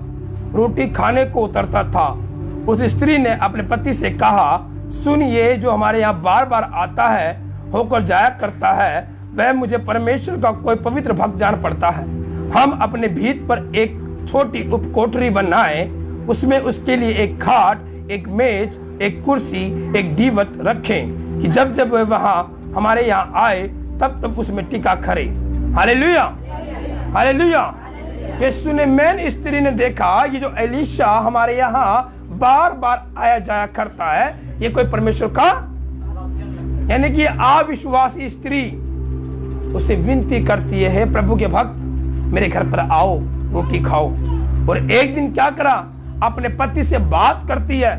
रोटी खाने को उतरता था। उस स्त्री ने अपने पति से कहा, सुन, ये जो हमारे यहाँ बार बार आता है होकर जाया करता है, वह मुझे परमेश्वर का कोई पवित्र भक्त जान पड़ता है। हम अपने भीत पर एक छोटी उपकोठरी बनाए, उसमें उसके लिए एक खाट, एक मेज, एक कुर्सी, एक दीवट रखें कि जब वह वहां हमारे यहाँ आए तब उसमें टिका करे। Hallelujah, hallelujah. ये सुनेमैन स्त्री ने देखा ये जो एलीशा हमारे यहाँ बार बार आया जाया करता है, ये कोई परमेश्वर का, यानी कि अविश्वासी स्त्री उसे विनती करती है, प्रभु के भक्त मेरे घर पर आओ, रोटी खाओ। और एक दिन क्या करा? अपने पति से बात करती है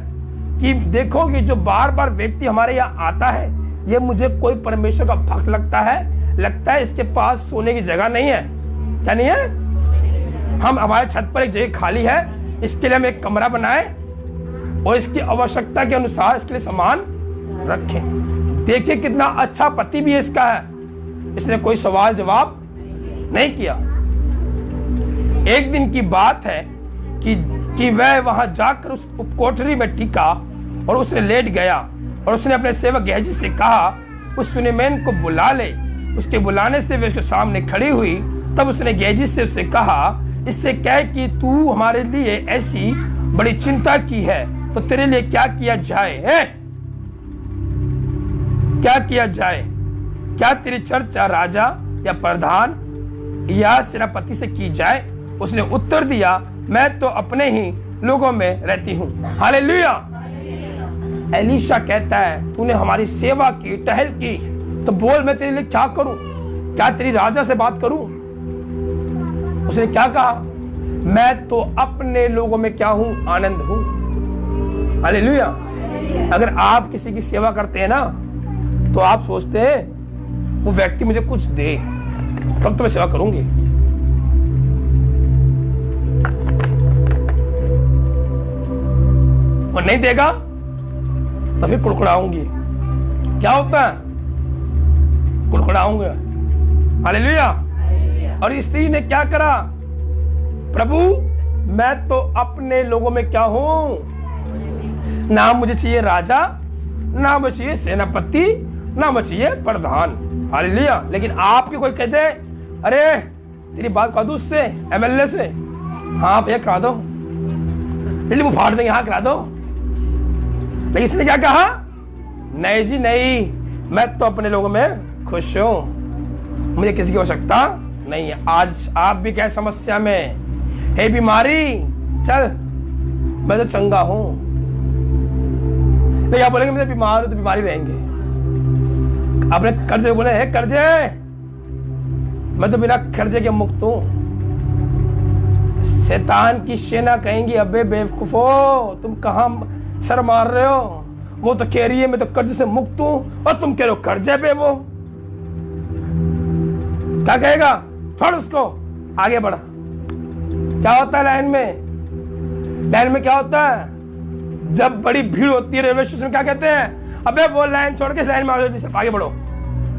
कि देखो ये जो बार बार व्यक्ति हमारे यहाँ आता है, ये मुझे कोई परमेश्वर का भक्त लगता है इसके पास सोने की जगह नहीं है। क्या नहीं है? हम हमारे छत पर एक जगह खाली है, इसके लिए हम एक कमरा बनाए और इसकी आवश्यकता के अनुसार इसके लिए सामान रखें। देखिए कितना अच्छा पति भी इसका है, इसने कोई सवाल जवाब नहीं किया। एक दिन की बात है कि वह वहां जाकर उस उपकोठरी में टिका और उसने लेट गया और उसने अपने सेवक गेहजी से कहा, उस सुनेमैन को बुला ले। उसके बुलाने से वे उसके सामने खड़ी हुई। तब उसने गेहजी से उससे कहा, इससे कह कि तू हमारे लिए ऐसी बड़ी चिंता की है, तो तेरे लिए क्या किया जाए है? क्या किया जाए? क्या तेरी चर्चा राजा या प्रधान या सेनापति से की जाए? उसने उत्तर दिया, मैं तो अपने ही लोगों में रहती हूँ। हालेलुया। एलीशा कहता है, तूने हमारी सेवा की, टहल की, तो बोल मैं तेरे लिए क्या करूं? क्या तेरी राजा से बात करूं? उसने क्या कहा? मैं तो अपने लोगों में क्या हूं? आनंद हूं। हालेलुया। अगर आप किसी की सेवा करते हैं ना, तो आप सोचते हैं वो व्यक्ति मुझे कुछ दे तब तो मैं सेवा करूंगी। वो नहीं देगा तो फिर कुड़कुड़ाऊंगी। क्या होता है? कुड़कुड़ाऊंगा। हालेलुया। और स्त्री ने क्या करा? प्रभु मैं तो अपने लोगों में क्या हूं? ना मुझे चाहिए राजा, ना मुझे चाहिए सेनापति, ना मुझे चाहिए प्रधान। हालेलुया। लेकिन आपके कोई कहते हैं, अरे तेरी बात करा दो उससे, एमएलए से। हाँ भैया करा दो, वो फाड़ देंगे, हाँ करा दो। लेकिन इसने क्या कहा? नहीं जी नहीं, मैं तो अपने लोगों में खुश हूं, मुझे किसी की आवश्यकता नहीं है। आज आप भी क्या समस्या में है? बीमारी, चल मैं तो चंगा हूं। नहीं आप बोलेंगे मैं बीमार हूं तो बीमारी रहेंगे। आपने कर्जे बोले है, कर्जे, मैं तो बिना कर्जे के मुक्त हूं। शैतान की सेना कहेंगी, अबे बेवकूफो तुम कहां सर मार रहे हो? वो तो कह रही है मैं तो कर्ज से मुक्त हूं और तुम कह रहे हो कर्जे पे। वो क्या कहेगा? छोड़ उसको, आगे बढ़ा। क्या होता है लाइन में? लाइन में क्या होता है? जब बड़ी भीड़ होती है रेलवे स्टेशन में, क्या कहते हैं? अबे वो लाइन छोड़ के इस लाइन में आगे बढ़ो,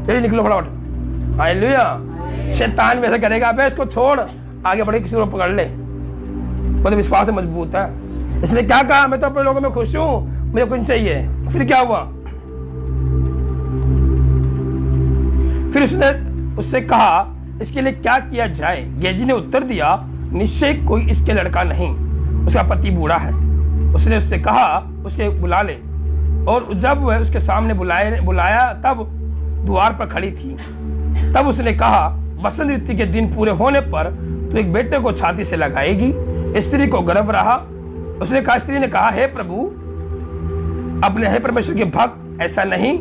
जल्दी निकलो फटाफट। हालेलुया। शैतान वैसे करेगा, अबे इसको छोड़, आगे बढ़े, किसी को पकड़ ले। वो तो विश्वास से मजबूत है। इसने क्या कहा? मैं तो अपने लोगों में खुश हूं, मुझे कुछ चाहिए। फिर क्या हुआ? फिर उसने उससे कहा, इसके लिए क्या किया जाए? गेजी ने उत्तर दिया, निश्चय कोई इसके लड़का नहीं, उसका पति बूढ़ा है। उसने उससे कहा, उसके बुला ले। और जब वह उसके सामने बुलाया तब द्वार पर खड़ी थी। तब उसने कहा, वसंत ऋतु के दिन पूरे होने पर तो एक बेटे को छाती से लगाएगी। स्त्री को गर्भ रहा। उसने कहा, स्त्री ने कहा, हे प्रभु, अपने हे परमेश्वर के भक्त, ऐसा नहीं,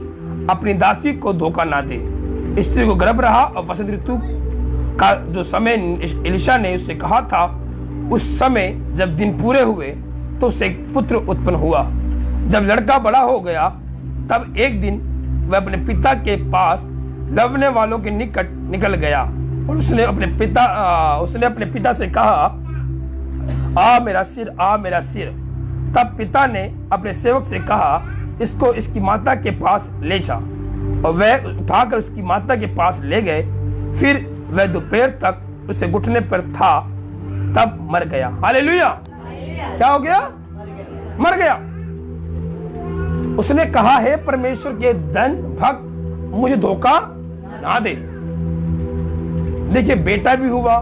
अपनी दासी को धोखा ना दे। स्त्री को गर्भ रहा और वसंत ऋतु का जो समय एलीशा ने उससे कहा था, उस समय जब दिन पूरे हुए तो उससे एक पुत्र उत्पन्न हुआ। जब लड़का बड़ा हो गया तब एक दिन वह अपने पिता के पास लवने वालों के निकट निकल गया और उसने अपने पिता से कहा, आ मेरा सिर, आ मेरा सिर। तब पिता ने अपने सेवक से कहा, इसको इसकी माता के पास ले जा। और वह उठाकर उसकी माता के पास ले गए। फिर वह दोपहर तक उसे घुटने पर था, तब मर गया। हालेलुया। क्या हो गया? मर गया। उसने कहा, हे परमेश्वर के धन भक्त, मुझे धोखा ना दे। देखिए बेटा भी हुआ,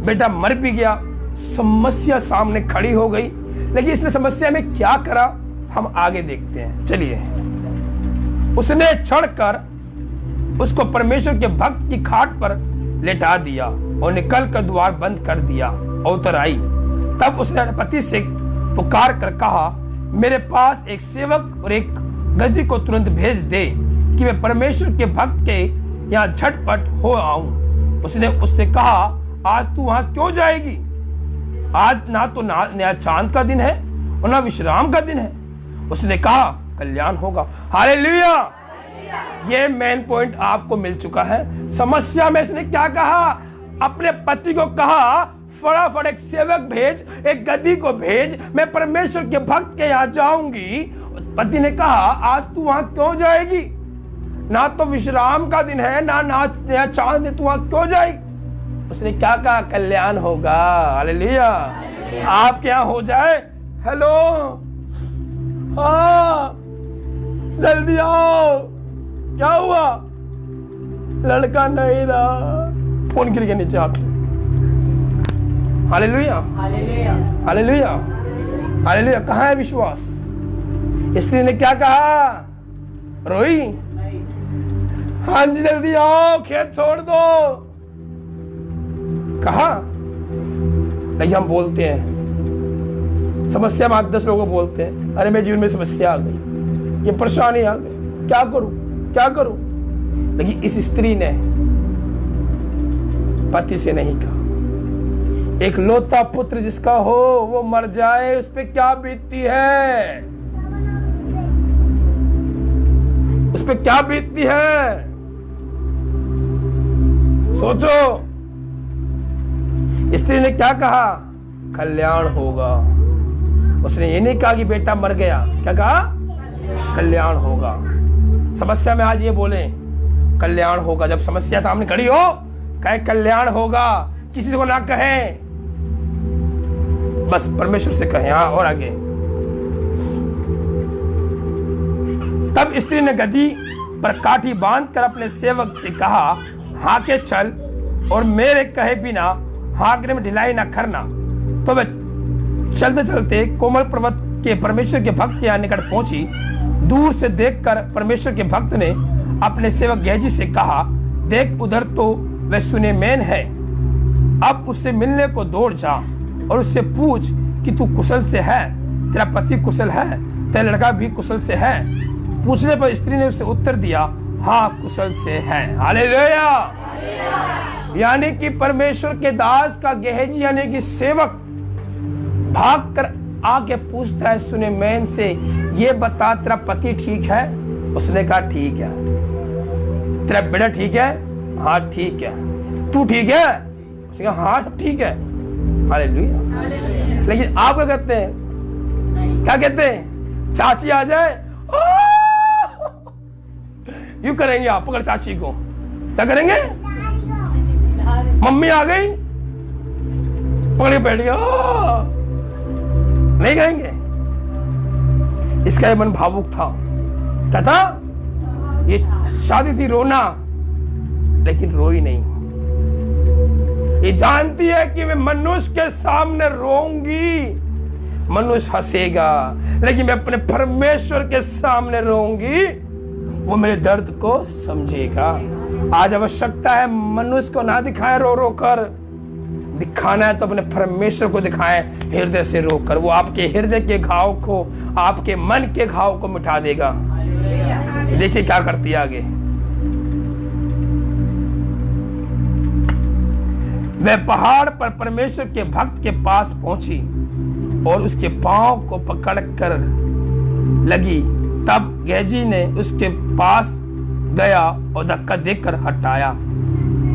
बेटा मर भी गया, समस्या सामने खड़ी हो गई। लेकिन इसने समस्या में क्या करा, हम आगे देखते हैं। चलिए, उसने चढ़कर उसको परमेश्वर के भक्त की खाट पर लेटा दिया और निकल कर द्वार बंद कर दिया और उतर आई। तब उसने अपने पति से पुकार कर कहा, मेरे पास एक सेवक और एक गद्दी को तुरंत भेज दे कि मैं परमेश्वर के भक्त के यहाँ झटपट हो आऊं। उसने उससे कहा, आज तू वहां क्यों जाएगी? आज ना तो नया चांद का दिन है और ना विश्राम का दिन है। उसने कहा, कल्याण होगा। हालेलुया। ये मेन पॉइंट आपको मिल चुका है। समस्या में इसने क्या कहा? अपने पति को कहा, फटाफट एक सेवक भेज, एक गद्दी को भेज, मैं परमेश्वर के भक्त के यहाँ जाऊंगी। पति ने कहा, आज तू वहां क्यों जाएगी? ना तो विश्राम का दिन है, ना नया चांद है, तू वहां क्यों जाएगी? उसने क्या कहा? कल्याण होगा। हालेलुया। आपके यहाँ हो जाए। हेलो, हाँ जल्दी आओ। क्या हुआ? लड़का नहीं रहा। फोन गिर गया नीचे आप। Hallelujah, hallelujah, hallelujah. कहाँ है विश्वास? स्त्री ने क्या कहा? रोई? हाँ जी जल्दी आओ, खेत छोड़ दो। कहा नहीं, हम बोलते हैं समस्या में 10 लोगों को बोलते हैं, अरे मेरे जीवन में समस्या आ गई, ये परेशानी आ गई, क्या करूं क्या करूं। लेकिन इस स्त्री ने पति से नहीं कहा। एक लौता पुत्र जिसका हो वो मर जाए, उस पे क्या बीतती है, उस पे क्या बीतती है, सोचो। स्त्री ने क्या कहा, कल्याण होगा। उसने ये नहीं कहा कि बेटा मर गया, क्या कहा, कल्याण होगा। समस्या में आज ये बोले कल्याण होगा, जब समस्या सामने खड़ी हो कहे कल्याण होगा, किसी को ना कहे, बस परमेश्वर से कहे। हाँ, और आगे, तब स्त्री ने गदही पर काठी बांधकर अपने सेवक से कहा, हाके चल और मेरे कहे बिना हाकने में ढिलाई न करना। तो वह चलते चलते कोमल पर्वत के परमेश्वर के भक्त के निकट पहुंची। दूर से देखकर परमेश्वर के भक्त ने अपने सेवक गेहजी से कहा, देख उधर तो वह सुनेमेन है, अब उससे मिलने को दौड़ जा और उससे पूछ कि तू कुशल से है, तेरा पति कुशल है, तेरा लड़का भी कुशल से है। पूछने पर स्त्री ने उससे उत्तर दिया, हाँ कुशल से है। हालेलुया। यानी कि परमेश्वर के दास का गेहजी यानी कि सेवक भागकर आके पूछता है सुनेमेन से, ये बता तेरा पति ठीक है। उसने कहा ठीक है। तेरा बेटा ठीक है, हाँ ठीक है। तू ठीक है, उसने कहा हाँ सब ठीक है। हालेलुया। लेकिन आप क्या कहते हैं, क्या कहते हैं, चाची आ जाए यूं करेंगे आप, पकड़ चाची को, क्या करेंगे, मम्मी आ गई पकड़ के बैठ गया, नहीं कहेंगे। इसका ये मन भावुक था, क्या था, ये शादी थी रोना, लेकिन रोई नहीं। ये जानती है कि मैं मनुष्य के सामने रोऊंगी, मनुष्य हंसेगा, लेकिन मैं अपने परमेश्वर के सामने रोऊंगी, वो मेरे दर्द को समझेगा। आज आवश्यकता है मनुष्य को ना दिखाएं रो रो कर, दिखाना है तो अपने परमेश्वर को दिखाएं हृदय से रोकर। वो आपके हृदय के घाव को, आपके मन के घाव को मिटा देगा। देखिए क्या करती है आगे, वह पहाड़ पर परमेश्वर के भक्त के पास पहुंची और उसके पांव को पकड़कर लगी। तब गेहजी ने उसके पास गया और धक्का देकर हटाया,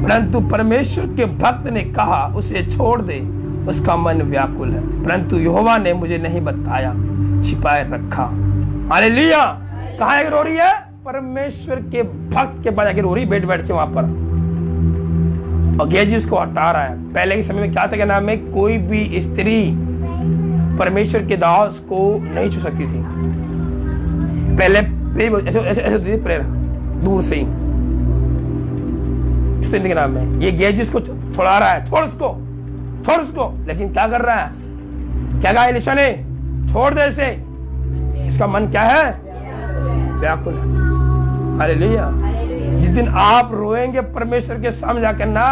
परंतु परमेश्वर के भक्त ने कहा उसे छोड़ दे, उसका मन व्याकुल है, परंतु यहोवा ने मुझे नहीं बताया, छिपाए रखा। हालेलुया। कहाँ रो रही है, परमेश्वर के भक्त के पास जाकर रो रही, बैठ बैठ के वहां पर, और गेहजी उसको हटा रहा है। पहले के समय में क्या था, क्या नाम है, कोई भी स्त्री परमेश्वर के दास को नहीं छू सकती थी। पहले ऐसे ऐसे ऐसे होती थी प्रेयर, दूर से ही, के नाम है। ये गेहजी इसको छोड़ा रहा है, छोड़ उसको, छोड़ उसको, लेकिन क्या कर रहा है, क्या कहा एलीशा ने, छोड़ दे इसे, इसका मन क्या है, व्याकुल है। हालेलुया। जिस दिन आप रोएंगे परमेश्वर के सामने जाकर ना,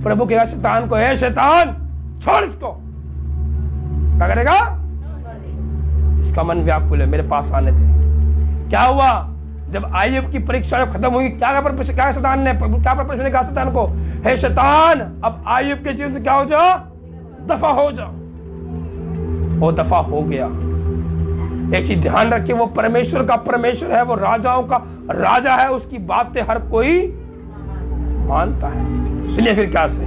प्रभु कहेगा शैतान को, है शैतान छोड़ इसको, क्या करेगा, इसका मन व्याकुल है, मेरे पास आने थे। क्या हुआ, जब आयुब की परीक्षा खत्म हुई, क्या शैतान ने, क्या परमेश्वर ने कहा शैतान को, हे शैतान अब आयुब के जीवन से क्या हो जाओ, दफा हो जाओ। वो दफा हो गया। एक चीज ध्यान रखिए, वो परमेश्वर का परमेश्वर है, वो राजाओं का राजा है, उसकी बातें हर कोई मानता है। सुनिए फिर क्या से,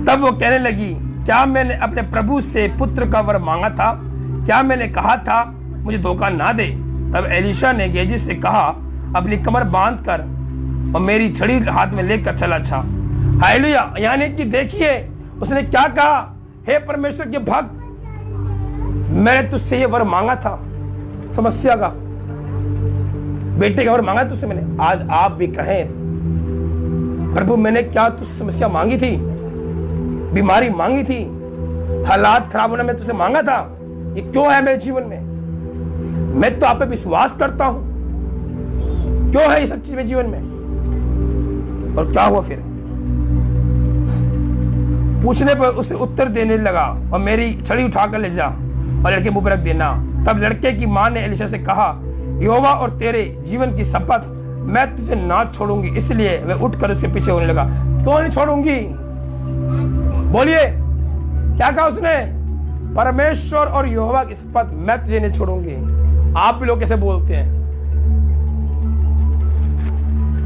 तब वो कहने लगी, क्या मैंने अपने प्रभु से पुत्र का वर मांगा था, क्या मैंने कहा था मुझे धोखा ना दे। तब एलीशा ने गेहजी से कहा, अपनी कमर बांधकर और मेरी छड़ी हाथ में लेकर चला। अच्छा, हालेलुया। यानी कि देखिए उसने क्या कहा, हे परमेश्वर के भक्त, मैंने तुझसे ये वर मांगा था, समस्या का, बेटे का वर मांगा तुझसे मैंने। आज आप भी कहें, प्रभु मैंने क्या तुझसे समस्या मांगी थी, बीमारी मांगी थी, हालात खराब होने में तुझसे मांगा था, ये क्यों है मेरे जीवन में, मैं तो आप पे विश्वास करता हूं, क्यों है ये सब चीज मेरे जीवन में। और क्या हुआ फिर, पूछने पर उसे उत्तर देने लगा, और मेरी छड़ी उठाकर ले जा और लड़के मुंह पर रख देना। तब लड़के की मां ने एलीशा से कहा, यहोवा और तेरे जीवन की शपथ, मैं तुझे ना छोड़ूंगी। इसलिए मैं उठकर उसके पीछे होने लगा। क्यों नहीं छोड़ूंगी, बोलिए क्या कहा उसने, परमेश्वर और यहोवा की शपथ, मैं तुझे नहीं छोड़ूंगी। आप भी लोग कैसे बोलते हैं,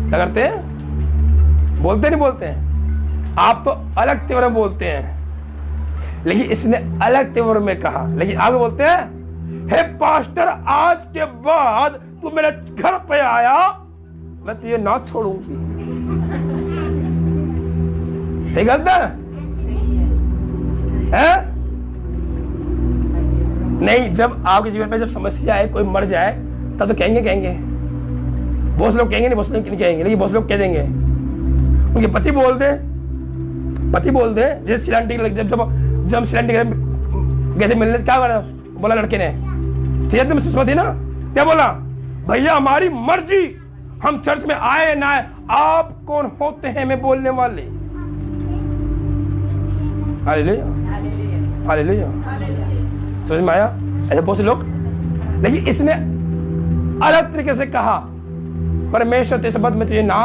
क्या करते हैं, बोलते नहीं बोलते हैं, आप तो अलग तेवर में बोलते हैं, लेकिन इसने अलग तेवर में कहा। लेकिन आगे बोलते हैं, हे पास्टर, आज के बाद तू मेरे घर पे आया, मैं तुझे ना छोड़ूंगी। सही गलत है? नहीं, जब आपके जीवन में जब समस्या आए, कोई मर जाए, तब तो कहेंगे बहुत लोग कहेंगे, नहीं बहुत लोग नहीं कहेंगे, लेकिन बहुत लोग कह देंगे। उनके पति बोल दे जैसे सिलेंडर जब सिलेंडर गए थे मिलने, क्या बोला लड़के ने, थी सुषमा थी ना, क्या बोला, भैया हमारी मर्जी, हम चर्च में आए ना आए, आप कौन होते हैं मैं बोलने वाले। हालेलुया, हालेलुया, समझ में आया? ऐसे बहुत से लोग, लेकिन इसने अलग तरीके से कहा, परमेश्वर तेरे शपथ में तुझे ना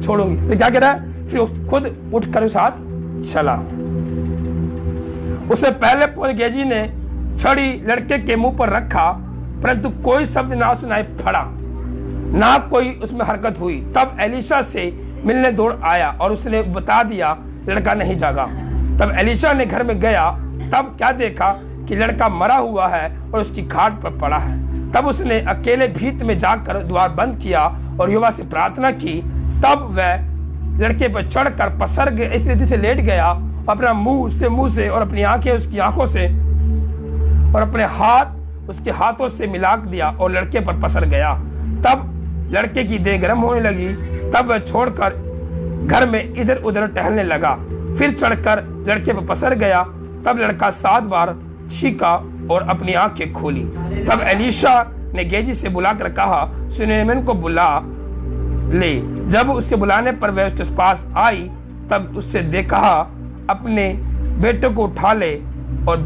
छोड़ूंगी। फिर क्या कह रहा है, फिर खुद उठकर साथ चला। उससे पहले पुरगेजी ने छड़ी लड़के के मुंह पर रखा, परंतु कोई शब्द ना सुनाई पड़ा, ना कोई उसमें हरकत हुई। तब एलीशा से मिलने दौड़ आया और उसने बता दिया, लड़का नहीं जागा। तब एलीशा ने घर में गया, तब क्या देखा कि लड़का मरा हुआ है और उसकी खाट पर पड़ा है। तब उसने अकेले भीत में जाकर द्वार बंद किया और यहोवा से प्रार्थना की। तब वह लड़के पर चढ़कर पसर गया, इस रीति से लेट गया, अपना मुंह से और अपनी आंखें उसकी आंखों से और अपने हाथ उसके हाथों से मिला दिया और लड़के पर पसर गया। तब लड़के की देह गर्म होने लगी। तब वह छोड़कर घर में इधर उधर टहलने लगा, फिर चढ़कर लड़के पर पसर गया। तब लड़का 7 बार छींका और अपनी आंखें खोली। तब एलीशा ने गेजी से बुलाकर कहा, सुलेमान को बुला ले। जब उसके बुलाने पर वह उसके पास आई, तब उससे कहा, अपने बेटे को उठा ले। और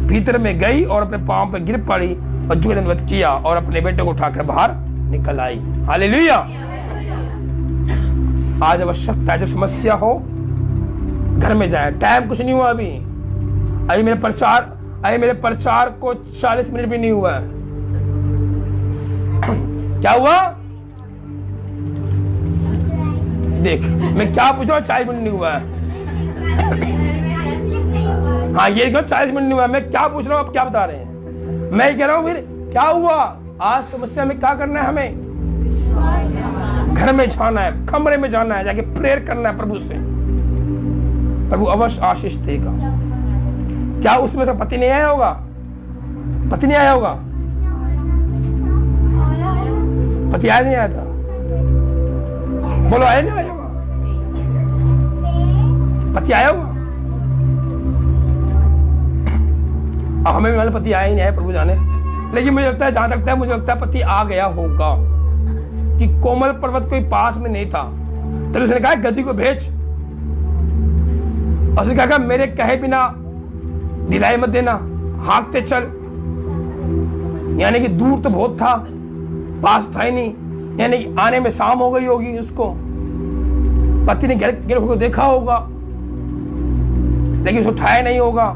भीतर में गई और अपने पांव पर गिर पड़ी और झुक दंडवत किया और अपने बेटे को उठाकर बाहर निकल आई। हालेलुया। आज आवश्यकता है, जब समस्या हो घर में जाए। टाइम कुछ नहीं हुआ, अभी मेरे प्रचार को 40 मिनट भी नहीं हुआ है। क्या हुआ, देख मैं क्या पूछ रहा हूँ, 40 मिनट नहीं हुआ है। हाँ ये 40 मिनट नहीं हुआ, मैं क्या पूछ रहा हूँ, आप क्या बता रहे हैं। मैं कह रहा हूँ फिर क्या हुआ, आज समस्या में क्या करना है, हमें घर में जाना है, कमरे में जाना है, जाके प्रेयर करना है प्रभु से। प्रभु अवश्य आशीष देगा। क्या उसमें से पति नहीं आया होगा, पति नहीं आया होगा, पति आया नहीं आया था, बोलो आया नहीं आया होगा, पति आया होगा। अब हमें भी वाले पति आया ही नहीं है, प्रभु जाने। लेकिन मुझे लगता है, जहां तक है मुझे लगता है पति आ गया होगा, कि कोमल पर्वत कोई पास में नहीं था। तो उसने कहा गद्दी को भेज, और उसने कहा मेरे कहे बिना ढिलाई मत देना, हाँकते चल। यानी कि दूर तो बहुत था, पास था ही नहीं, यानी कि आने में शाम हो गई होगी उसको। पति ने गिर को देखा होगा, लेकिन उसको उठाया नहीं होगा,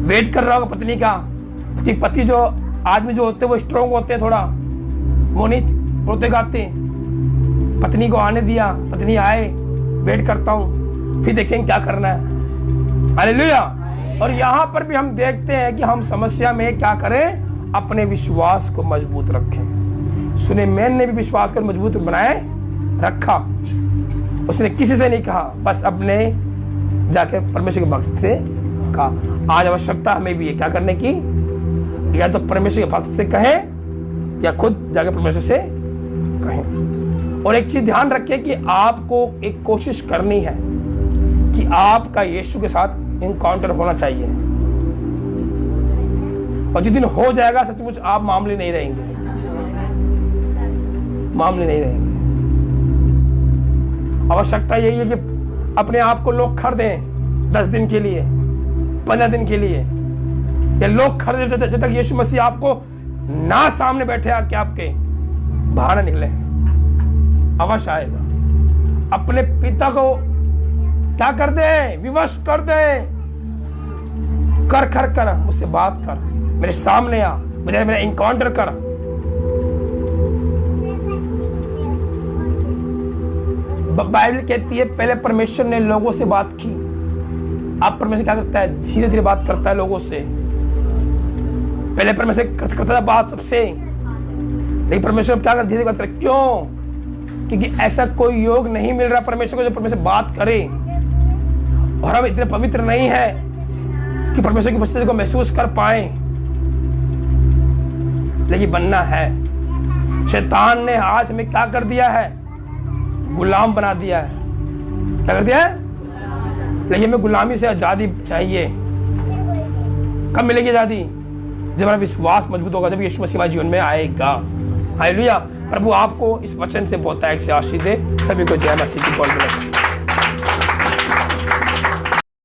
वेट कर रहा होगा पत्नी का। उसकी पति जो आदमी जो होते हैं वो स्ट्रोंग होते हैं थोड़ा, वो नहीं रोते गाते। पत्नी को आने दिया, पत्नी आए, वेट करता हूं, फिर देखेंगे क्या करना है। हालेलुया। और यहां पर भी हम देखते हैं कि हम समस्या में क्या करें, अपने विश्वास को मजबूत रखें। सुलेमान ने भी विश्वास को मजबूत बनाए रखा, उसने किसी से नहीं कहा, बस अपने जाके परमेश्वर के भक्त से कहा। आज आवश्यकता हमें भी है क्या करने की, या तो परमेश्वर के भक्त से कहें या खुद जाके परमेश्वर से कहें। और एक चीज ध्यान रखें कि आपको एक कोशिश करनी है कि आपका यीशु के साथ इनकाउंटर होना चाहिए। और जिस दिन हो जाएगा सचमुच आप मामूली नहीं रहेंगे, मामूली नहीं रहेंगे। आवश्यकता यही है कि अपने आप को लोग खरीदें 10 दिन के लिए, 15 दिन के लिए, या लोग खरीदे जब तक यीशु मसीह आपको ना सामने बैठे आके आपके बाहर निकले। अवश्य आएगा। अपने पिता को क्या कर दे, विवश कर दे, कर मुझसे बात कर, मेरे सामने आ, मुझे मेरा इनकाउंटर कर। बाइबल कहती है पहले परमेश्वर ने लोगों से बात की। अब परमेश्वर क्या करता है, धीरे धीरे बात करता है लोगों से। पहले परमेश्वर करता था बात सबसे, लेकिन परमेश्वर क्या करता, धीरे धीरे बात करता है। क्यों? क्योंकि ऐसा कोई योग नहीं मिल रहा परमेश्वर को जो परमेश्वर बात करे। और हम इतने पवित्र नहीं है कि परमेश्वर की उपस्थिति को महसूस कर पाए, लेकिन बनना है। शैतान ने आज हमें क्या कर दिया है, गुलाम बना दिया है। क्या कर दिया है? लेकिन हमें गुलामी से आजादी चाहिए। कब मिलेगी आजादी? जब हमारा विश्वास मजबूत होगा, जब यीशु मसीह हमारे जीवन में आएगा। हालेलुया। प्रभु आपको इस वचन से बहुत से आशीष दे। सभी को जय मसीह की।